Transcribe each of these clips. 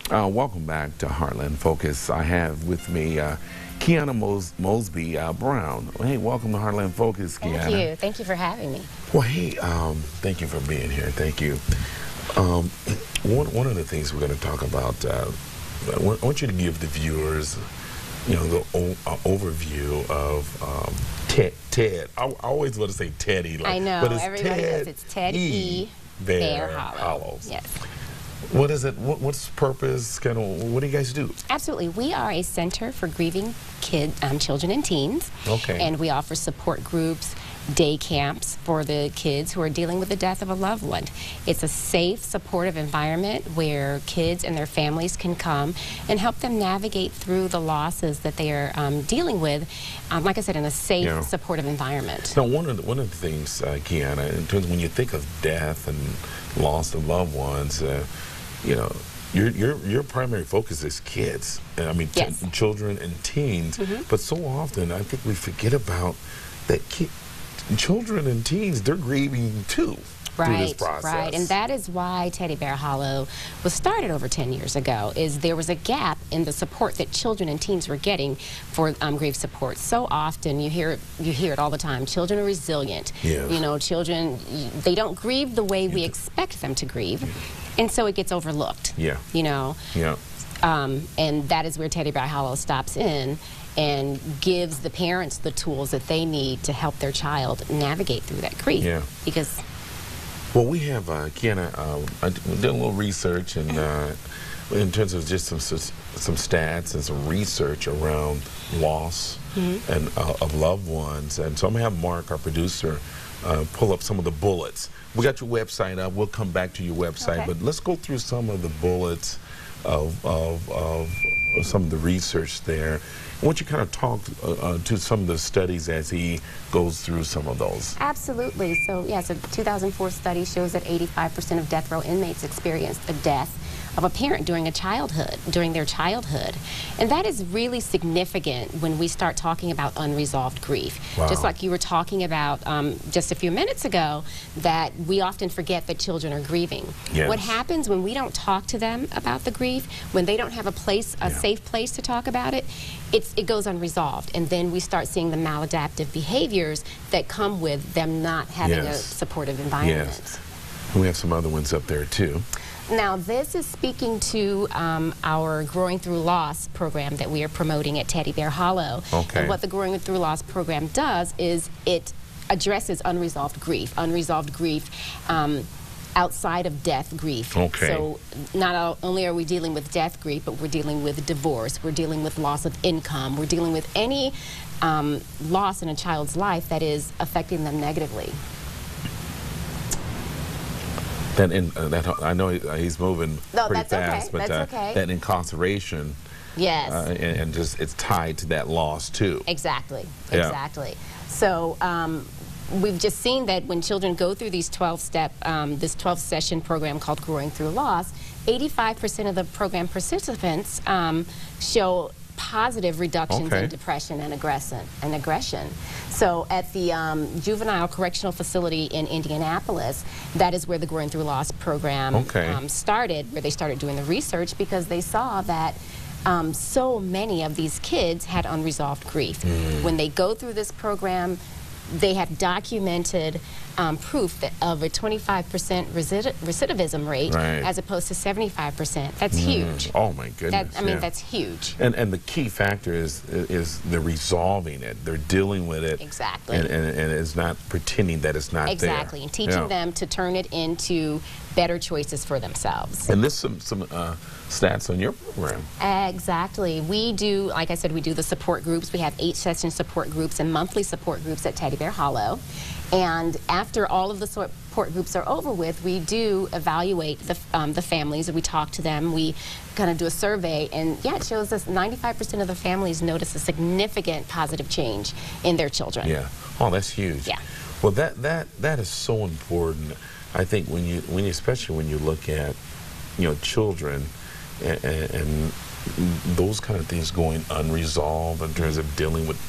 Welcome back to Heartland Focus. I have with me Qiana Mosby Brown. Hey, welcome to Heartland Focus, Qiana. Thank you. Thank you for having me. Well, hey, thank you for being here. Thank you. One of the things we're going to talk about, I want you to give the viewers, the overview of Ted. I always want to say Teddy. I know. But it's everybody knows it's Ted E. Bear Hollow. Yes. What is it? What's the purpose? What do you guys do? Absolutely. We are a center for grieving children and teens. Okay. And we offer support groups, day camps for the kids who are dealing with the death of a loved one. It's a safe, supportive environment where kids and their families can come and help them navigate through the losses that they are dealing with, like I said, in a safe, supportive environment. Now, one of the things, Qiana, in terms of when you think of death and loss of loved ones, your primary focus is kids. I mean, yes. Children and teens. Mm-hmm. But so often, I think we forget about that children and teens, they're grieving too. Through this process. Right, and that is why Teddy Bear Hollow was started over 10 years ago, is there was a gap in the support that children and teens were getting for grief support. So often, you hear it all the time, children are resilient. Yes. Children, they don't grieve the way we expect them to grieve, and so it gets overlooked. Yeah. And that is where Teddy Bear Hollow stops in and gives the parents the tools that they need to help their child navigate through that grief. Yeah. Because well, we have, Qiana, I did a little research and in terms of just some stats and some research around loss and of loved ones. And so I'm going to have Mark, our producer, pull up some of the bullets. We got your website up. We'll come back to your website. Okay. But let's go through some of the bullets of some of the research there. I want you to kind of talk to some of the studies as he goes through some of those. Absolutely. So, yes, a 2004 study shows that 85% of death row inmates experienced a death of a parent during their childhood. And that is really significant when we start talking about unresolved grief. Wow. Just like you were talking about just a few minutes ago, that we often forget that children are grieving. Yes. What happens when we don't talk to them about the grief, when they don't have a safe place to talk about it, it goes unresolved, and then we start seeing the maladaptive behaviors that come with them not having a supportive environment. Yes. We have some other ones up there too. Now, this is speaking to our Growing Through Loss program that we are promoting at Teddy Bear Hollow. Okay. And what the Growing Through Loss program does is it addresses unresolved grief outside of death grief. Okay. So not only are we dealing with death grief, but we're dealing with divorce, we're dealing with loss of income, we're dealing with any loss in a child's life that is affecting them negatively. I know he's moving pretty fast, but that incarceration, yes, and just it's tied to that loss too. Exactly, Yeah. exactly. So we've just seen that when children go through these 12-step, this 12-session program called Growing Through Loss, 85% of the program participants show positive reductions in depression and aggression. So at the Juvenile Correctional Facility in Indianapolis, that is where the Growing Through Loss program started, where they started doing the research, because they saw that so many of these kids had unresolved grief. When they go through this program, they have documented proof of a 25% recidivism rate as opposed to 75%. That's huge. Oh my goodness! I mean, that's huge. And the key factor is they're resolving it. They're dealing with it. Exactly. And it's not pretending that it's not there. Exactly. And teaching them to turn it into better choices for themselves. And there's some stats on your program. Exactly. We do, like I said, we do the support groups. We have 8-session support groups and monthly support groups at Teddy Bear Hollow. And after all of the support groups are over with, we do evaluate the families. We talk to them. We kind of do a survey, and yeah, it shows us 95% of the families notice a significant positive change in their children. Yeah. Oh, that's huge. Yeah. Well, that is so important. I think especially when you look at children and those kind of things going unresolved in terms of dealing with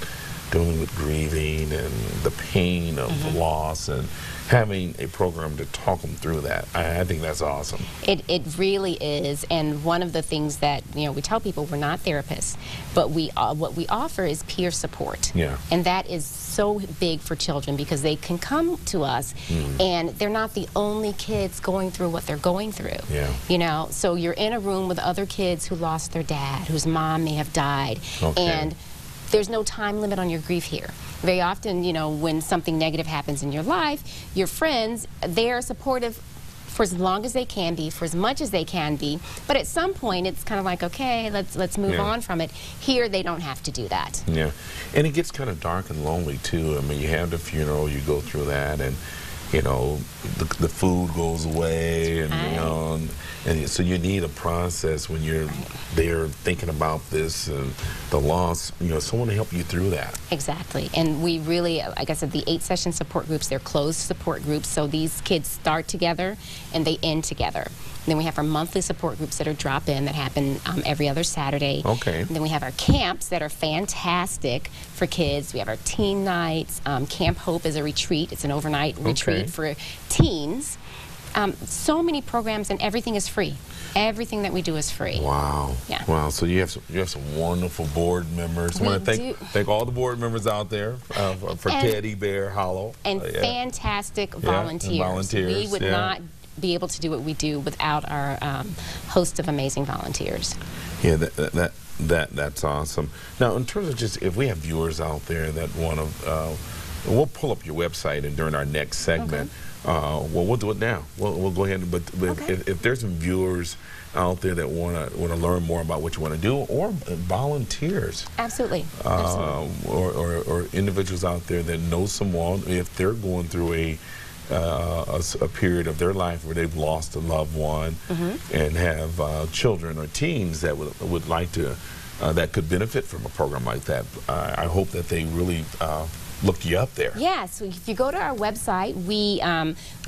dealing with grieving and the pain of loss, and having a program to talk them through that. I think that's awesome. It really is, and one of the things that we tell people, we're not therapists, but what we offer is peer support. Yeah. And that is so big for children because they can come to us and they're not the only kids going through what they're going through. Yeah. So you're in a room with other kids who lost their dad, whose mom may have died, and there's no time limit on your grief here. Very often, when something negative happens in your life, your friends, they're supportive for as long as they can be, for as much as they can be, but at some point it's kind of like, okay, let's move on from it. Here they don't have to do that. Yeah, and it gets kind of dark and lonely too. I mean, you have the funeral, you go through that, and the food goes away, and and so you need a process when you're there thinking about this and the loss. Someone to help you through that. Exactly, and we really, like I said, the 8-session support groups, they're closed support groups, so these kids start together and they end together. And then we have our monthly support groups that are drop-in that happen every other Saturday. Okay. And then we have our camps that are fantastic for kids. We have our teen nights. Camp Hope is a retreat. It's an overnight retreat for teens. So many programs, and everything is free. Everything that we do is free. Wow. Yeah. Wow. So you have some wonderful board members. I want to thank all the board members out there for Teddy Bear Hollow. And fantastic volunteers. And volunteers. We would not be able to do what we do without our host of amazing volunteers. Yeah, that's awesome. Now, in terms of just, if we have viewers out there that want to, we'll pull up your website, and during our next segment, well, we'll do it now. We'll go ahead, but if there's some viewers out there that want to learn more about what you want to do, or volunteers. Absolutely. Or individuals out there that know someone, if they're going through a period of their life where they've lost a loved one and have children or teens that would like to, that could benefit from a program like that. I hope that they really look you up there. Yes, if you go to our website, we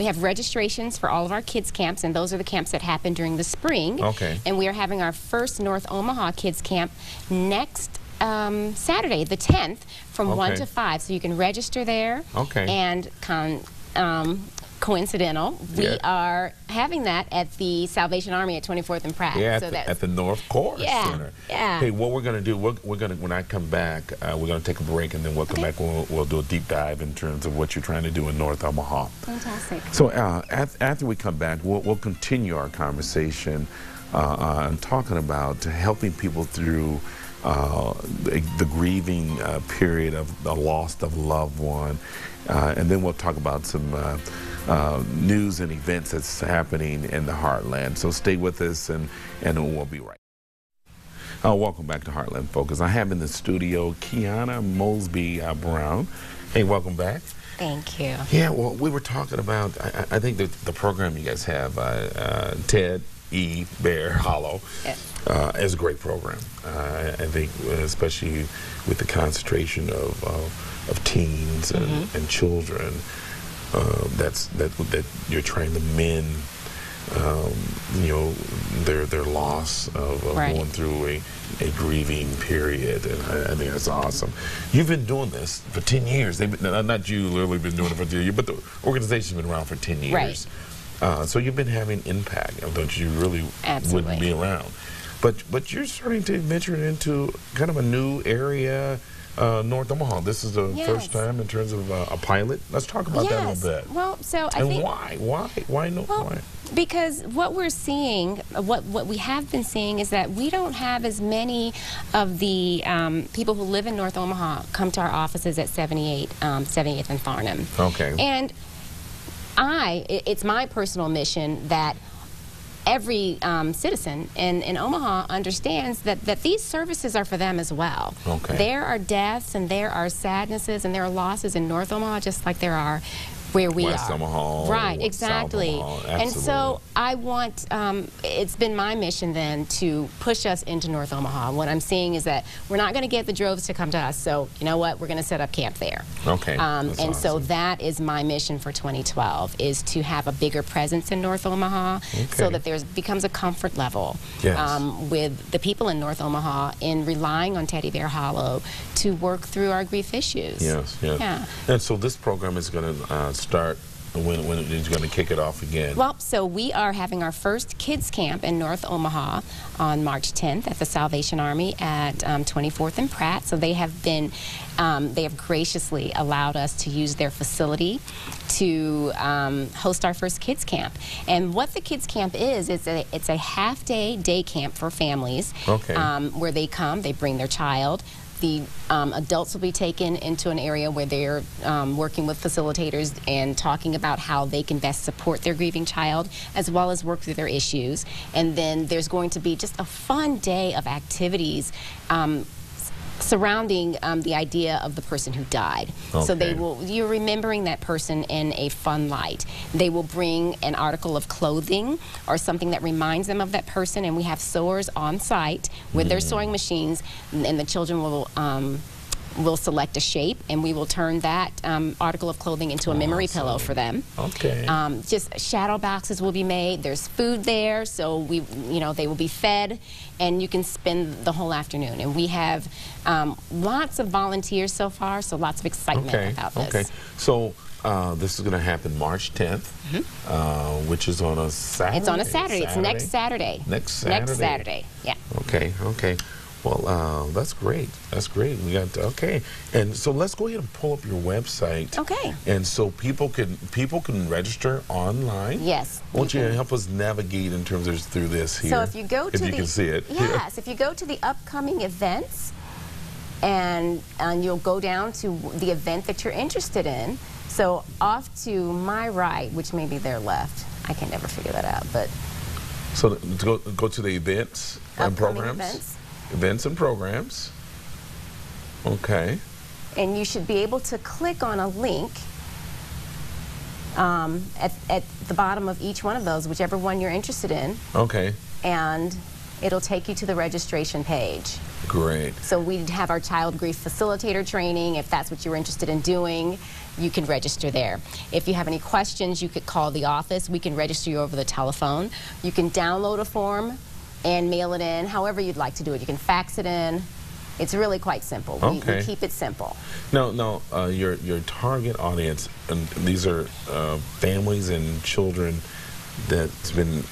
have registrations for all of our kids camps, and those are the camps that happen during the spring. Okay. And we are having our first North Omaha Kids Camp next Saturday, the 10th, from 1 to 5. So you can register there. Okay. And coincidental, we are having that at the Salvation Army at 24th and Pratt. Yeah, at the North Core Center. Yeah. Hey, what we're going to do, we're going to, when I come back, we're going to take a break, and then we'll come back. We'll do a deep dive in terms of what you're trying to do in North Omaha. Fantastic. So after we come back, we'll continue our conversation on talking about helping people through the grieving period of the loss of a loved one, and then we'll talk about some news and events that's happening in the Heartland. So stay with us, and we'll be right back. Welcome back to Heartland Focus. I have in the studio Qiana Mosby Brown. Hey, welcome back. Thank you. Yeah, well, we were talking about, I think the program you guys have, Ted Bear Hollow, is a great program. I think, especially with the concentration of teens and children, that you're trying to mend, their loss of going through a grieving period, and I think that's awesome. You've been doing this for 10 years. Not you literally been doing it for 10 years, but the organization's been around for 10 years. Right. So you've been having impact, don't you? Really wouldn't be around. But you're starting to venture into kind of a new area, North Omaha. This is the first time in terms of a pilot. Let's talk about that a little bit. Well, so I think why? Because what we're seeing, what we have been seeing, is that we don't have as many of the people who live in North Omaha come to our offices at 78th and Farnham. Okay. And it's my personal mission that every citizen in Omaha understands that these services are for them as well. Okay. There are deaths, and there are sadnesses, and there are losses in North Omaha, just like there are where we West are. Omaha, right, exactly. South Omaha, and so I want, it's been my mission then to push us into North Omaha. What I'm seeing is that we're not going to get the droves to come to us, so you know what, we're going to set up camp there. Okay. And awesome. so that is my mission for 2012, is to have a bigger presence in North Omaha, so that there becomes a comfort level with the people in North Omaha in relying on Teddy Bear Hollow to work through our grief issues. Yes, yes. Yeah. And so this program is going to start. When are you going to kick it off again? Well, so we are having our first kids camp in North Omaha on March 10th at the Salvation Army at 24th and Pratt. So they have been, they have graciously allowed us to use their facility to host our first kids camp. And what the kids camp is, it's a half-day day camp for families. Okay. Where they come, they bring their child. The adults will be taken into an area where they're working with facilitators and talking about how they can best support their grieving child, as well as work through their issues. And then there's going to be just a fun day of activities surrounding the idea of the person who died. Okay. So they will, you're remembering that person in a fun light. They will bring an article of clothing or something that reminds them of that person, and we have sewers on site with their sewing machines, and the children will select a shape, and we will turn that article of clothing into a memory pillow for them. Okay. Just shadow boxes will be made. There's food there, so they will be fed, and you can spend the whole afternoon. And we have lots of volunteers so far, so lots of excitement about this. Okay. So this is going to happen March 10th, which is on a Saturday. It's on a Saturday. It's next Saturday. Next Saturday. Next Saturday. Yeah. Okay. Okay. Well, that's great. That's great. We got and so let's go ahead and pull up your website. Okay. And so people can register online. Yes. Won't you help us navigate in terms of through this here? So if you go to if you can see it. Yes. If you go to the upcoming events, and you'll go down to the event that you're interested in. So off to my right, which may be their left. I can never figure that out, but. So go to the events and programs. Events and programs. Okay. And you should be able to click on a link at the bottom of each one of those, whichever one you're interested in. Okay. And it'll take you to the registration page. Great. So we have our child grief facilitator training. If that's what you're interested in doing, you can register there. If you have any questions, you could call the office. We can register you over the telephone. You can download a form and mail it in, however you'd like to do it. You can fax it in. It's really quite simple. We keep it simple. Now, your target audience, and these are families and children that's been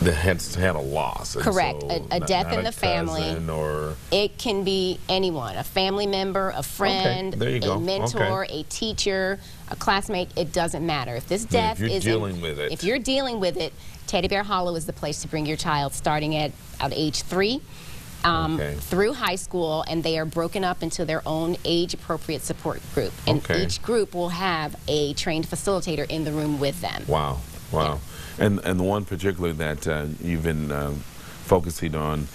that has had a loss. Correct. So a death in the family. Or it can be anyone, a family member, a friend, a mentor, a teacher, a classmate. It doesn't matter. If this death if you're dealing with it, Teddy Bear Hollow is the place to bring your child, starting at age 3 through high school, and they are broken up into their own age-appropriate support group. And each group will have a trained facilitator in the room with them. Wow, wow. Yeah. And the one particularly that you've been focusing on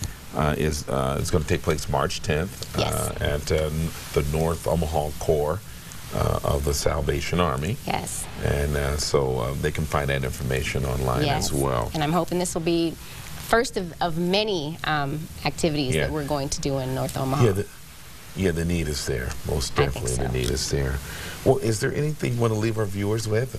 is going to take place March 10th at the North Omaha Core of the Salvation Army. Yes. And so they can find that information online as well. And I'm hoping this will be first of many activities that we're going to do in North Omaha. The need is there. Most definitely the need is there. Well, is there anything you want to leave our viewers with?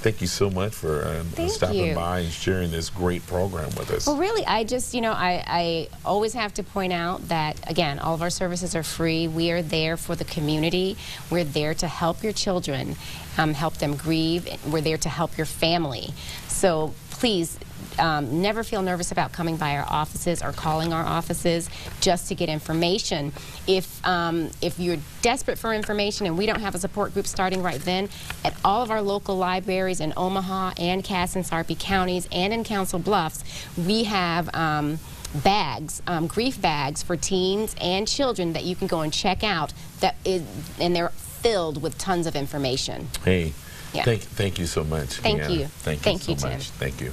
Thank you so much for stopping by and sharing this great program with us. Well, really, I just, I always have to point out that, again, all of our services are free. We are there for the community. We're there to help your children, help them grieve. We're there to help your family. So please, never feel nervous about coming by our offices or calling our offices just to get information. If you're desperate for information and we don't have a support group starting right then, at all of our local libraries in Omaha and Cass and Sarpy counties and in Council Bluffs, we have bags, grief bags for teens and children that you can go and check out, and they're filled with tons of information. Hey, thank you so much. Thank you. Thank you so much. Tim. Thank you.